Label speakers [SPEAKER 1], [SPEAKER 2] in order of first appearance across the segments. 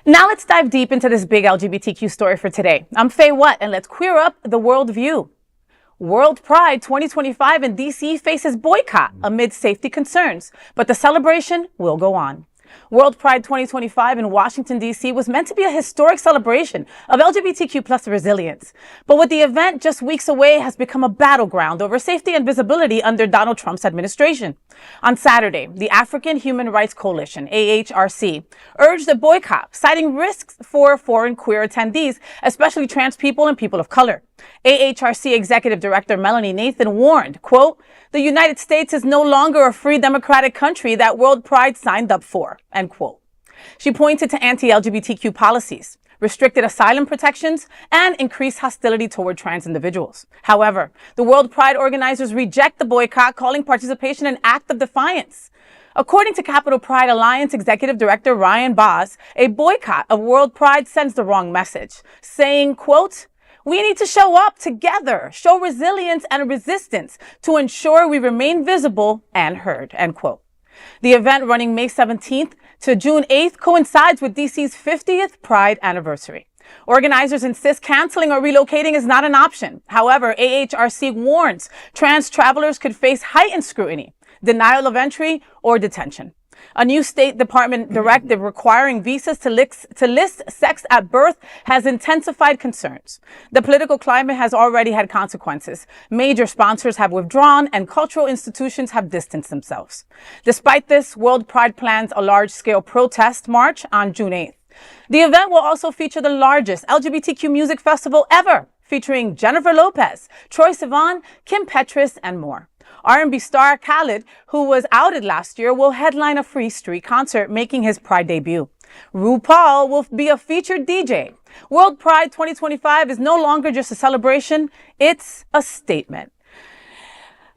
[SPEAKER 1] Now let's dive deep into this big LGBTQ story for today. I'm Faye Watt, and let's queer up the world view. WorldPride 2025 in DC faces boycott amid safety concerns, but the celebration will go on. WorldPride 2025 in Washington, D.C. was meant to be a historic celebration of LGBTQ plus resilience. But with the event just weeks away has become a battleground over safety and visibility under Donald Trump's administration. On Saturday, the African Human Rights Coalition, AHRC, urged a boycott, citing risks for foreign queer attendees, especially trans people and people of color. AHRC Executive Director Melanie warned, quote, "The United States is no longer a free democratic country that WorldPride signed up for," end quote. She pointed to anti-LGBTQ policies, restricted asylum protections, and increased hostility toward trans individuals. However, the WorldPride organizers reject the boycott, calling participation an act of defiance. According to Capital Pride Alliance Executive Director Ryan Boss, a boycott of WorldPride sends the wrong message, saying, quote, "We need to show up together, show resilience and resistance to ensure we remain visible and heard," end quote. The event, running May 17th to June 8th, coincides with DC's 50th Pride anniversary. Organizers insist canceling or relocating is not an option. However, AHRC warns trans travelers could face heightened scrutiny, denial of entry, or detention. A new State Department directive requiring visas to list sex at birth has intensified concerns. The political climate has already had consequences. Major sponsors have withdrawn and cultural institutions have distanced themselves. Despite this, WorldPride plans a large-scale protest march on June 8th. The event will also feature the largest LGBTQ music festival ever, featuring Jennifer Lopez, Troye Sivan, Kim Petras, and more. R&B star Khalid, who was outed last year, will headline a free street concert, making his Pride debut. RuPaul will be a featured DJ. WorldPride 2025 is no longer just a celebration, it's a statement.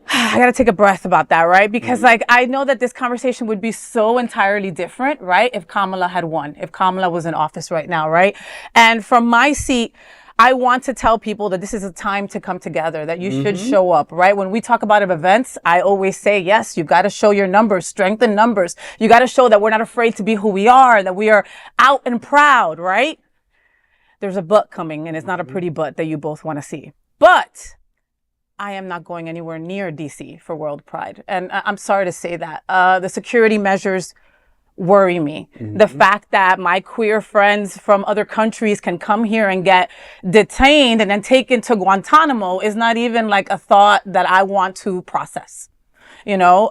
[SPEAKER 1] I gotta take a breath about that, right? Because I know that this conversation would be so entirely different, right? If Kamala had won, if Kamala was in office right now, right? And from my seat, I want to tell people that this is a time to come together, that you should show up, right? When we talk about events, I always say, yes, you got to show your numbers, strengthen numbers. You got to show that we're not afraid to be who we are, that we are out and proud, right? There's a but coming, and it's not a pretty but that you both want to see. But I am not going anywhere near DC for WorldPride. And I'm sorry to say that. The security measures worry me. The fact that my queer friends from other countries can come here and get detained and then taken to Guantanamo is not even like a thought that I want to process. You know,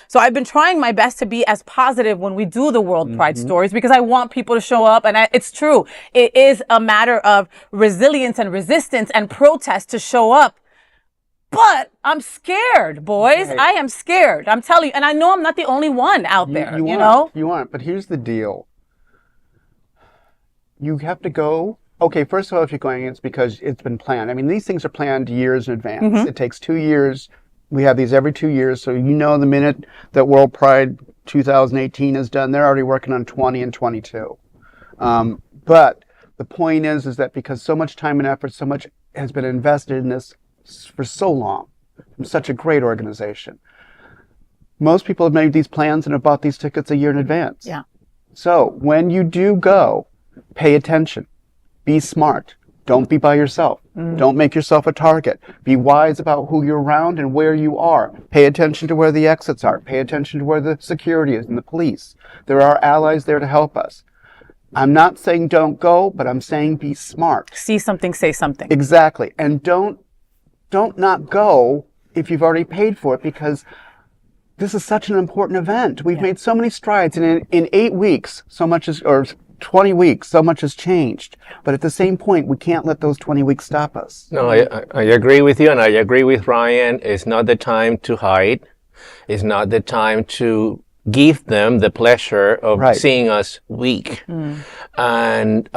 [SPEAKER 1] so I've been trying my best to be as positive when we do the WorldPride stories, because I want people to show up. And it's true. It is a matter of resilience and resistance and protest to show up. But I'm scared, boys.
[SPEAKER 2] Okay.
[SPEAKER 1] I am scared. I'm telling you. And I know I'm not the only one out there, you know?
[SPEAKER 2] You aren't. But here's the deal. You have to go. Okay, first of all, if you're going, it's because it's been planned. I mean, these things are planned years in advance. It takes 2 years. We have these every 2 years. So, you know, the minute that WorldPride 2018 is done, they're already working on 20 and 22. But the point is that because so much time and effort, so much has been invested in this for so long, from such a great organization. Most people have made these plans and have bought these tickets a year in advance.
[SPEAKER 1] Yeah.
[SPEAKER 2] So when you do go, pay attention. Be smart. Don't be by yourself. Don't make yourself a target. Be wise about who you're around and where you are. Pay attention to where the exits are. Pay attention to where the security is and the police. There are allies there to help us. I'm not saying don't go, but I'm saying be smart.
[SPEAKER 1] See something, say something.
[SPEAKER 2] Exactly. And don't not go if you've already paid for it, because this is such an important event. We've made so many strides, and in 8 weeks, so much is, or 20 weeks, so much has changed. But at the same point, we can't let those 20 weeks stop us.
[SPEAKER 3] No, I agree with you, and I agree with Ryan. It's not the time to hide. It's not the time to give them the pleasure of seeing us weak. And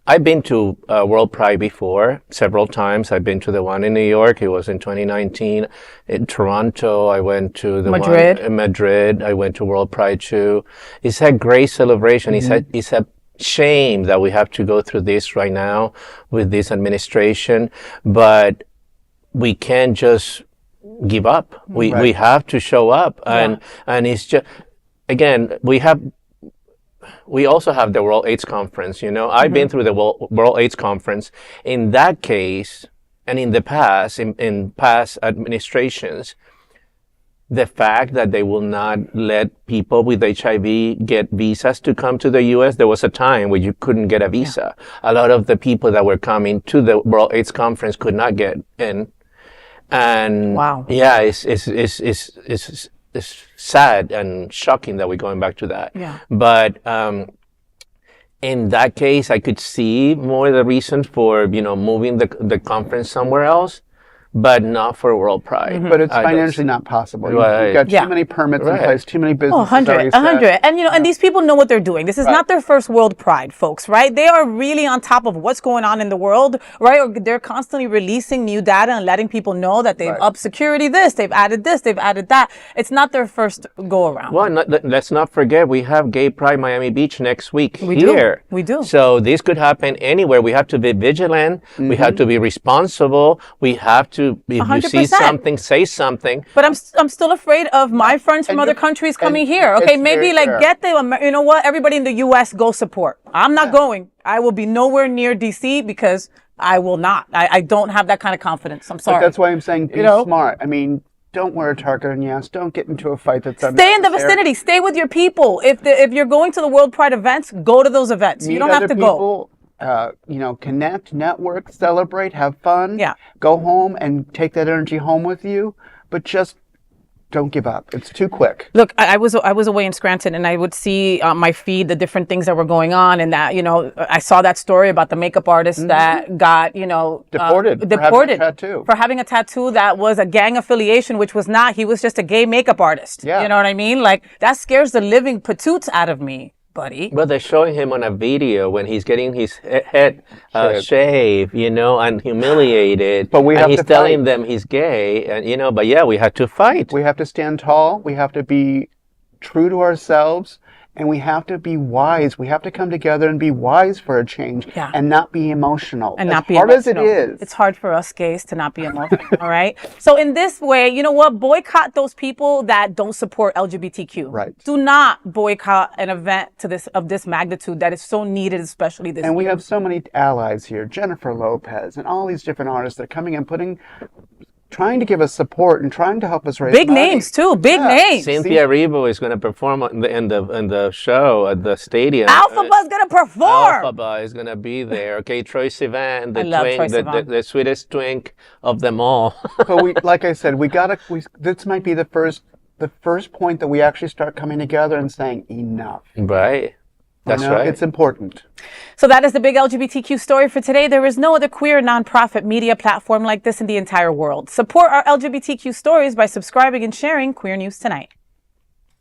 [SPEAKER 3] I've been to WorldPride before, several times. I've been to the one in New York. It was in 2019. In Toronto, I went to the one in Madrid. I went to WorldPride too. It's a great celebration. It's a shame that we have to go through this right now with this administration, but we can't just give up. We have to show up. And it's just, again, we have we also have the World AIDS Conference. You know, I've been through the World AIDS Conference. In that case, and in the past, in past administrations, the fact that they will not let people with HIV get visas to come to the U.S., there was a time where you couldn't get a visa. A lot of the people that were coming to the World AIDS Conference could not get in. And yeah, it's sad and shocking that we're going back to that.
[SPEAKER 1] Yeah.
[SPEAKER 3] But in that case, I could see more the reason for, moving the conference somewhere else, but not for WorldPride.
[SPEAKER 2] But it's financially not possible.
[SPEAKER 3] Right.
[SPEAKER 2] You've got too many permits in place, too many businesses.
[SPEAKER 1] 100. And and these people know what they're doing. This is not their first WorldPride, folks, right? They are really on top of what's going on in the world, right? Or they're constantly releasing new data and letting people know that they've upped security this, they've added that. It's not their first go around.
[SPEAKER 3] Well, let's not forget, we have Gay Pride Miami Beach next week
[SPEAKER 1] We do.
[SPEAKER 3] So this could happen anywhere. We have to be vigilant. We have to be responsible. We have to, if
[SPEAKER 1] 100%.
[SPEAKER 3] you see something, say something.
[SPEAKER 1] But I'm still afraid of my friends from other countries coming here. Okay, maybe get them. You know what? Everybody in the U.S. go support. I'm not going. I will be nowhere near D.C. because I will not. I don't have that kind of confidence. I'm sorry.
[SPEAKER 2] But that's why I'm saying be smart. I mean, don't wear a target on your ass. Don't get into a fight that's
[SPEAKER 1] Stay in the vicinity. Stay with your people. If you're going to the WorldPride events, go to those events. You don't have to go.
[SPEAKER 2] Connect, network, celebrate, have fun.
[SPEAKER 1] Yeah.
[SPEAKER 2] Go home and take that energy home with you, but just don't give up. It's too quick.
[SPEAKER 1] Look, I was away in Scranton, and I would see on my feed the different things that were going on, and that I saw that story about the makeup artist that got deported for having a tattoo that was a gang affiliation, which was not. He was just a gay makeup artist.
[SPEAKER 2] Yeah.
[SPEAKER 1] You know what I mean? Like, that scares the living patoots out of me, buddy.
[SPEAKER 3] Well, they're showing him on a video when he's getting his head shaved, and humiliated.
[SPEAKER 2] But
[SPEAKER 3] he's telling them he's gay, and but yeah, we had to fight.
[SPEAKER 2] We have to stand tall. We have to be true to ourselves, and we have to be wise. We have to come together and be wise for a change, and not be emotional.
[SPEAKER 1] And not be
[SPEAKER 2] hard
[SPEAKER 1] emotional.
[SPEAKER 2] as it is.
[SPEAKER 1] It's hard for us gays to not be emotional. All right. So in this way, you know what? Boycott those people that don't support LGBTQ.
[SPEAKER 2] Right.
[SPEAKER 1] Do not boycott an event of this magnitude that is so needed, especially this.
[SPEAKER 2] And we have so many allies here: Jennifer Lopez and all these different artists that are coming and trying to give us support and trying to help us raise
[SPEAKER 1] big
[SPEAKER 2] money.
[SPEAKER 1] names too. Big names.
[SPEAKER 3] Cynthia Erivo is going to perform in the show at the stadium.
[SPEAKER 1] Alphaba's going to perform.
[SPEAKER 3] Alphaba is going to be there. Okay, Troye Sivan, the sweetest twink of them all.
[SPEAKER 2] But like I said, this might be the first point that we actually start coming together and saying enough.
[SPEAKER 3] Right. That's right.
[SPEAKER 2] It's important.
[SPEAKER 1] So that is the big LGBTQ story for today. There is no other queer nonprofit media platform like this in the entire world. Support our LGBTQ stories by subscribing and sharing Queer News Tonight.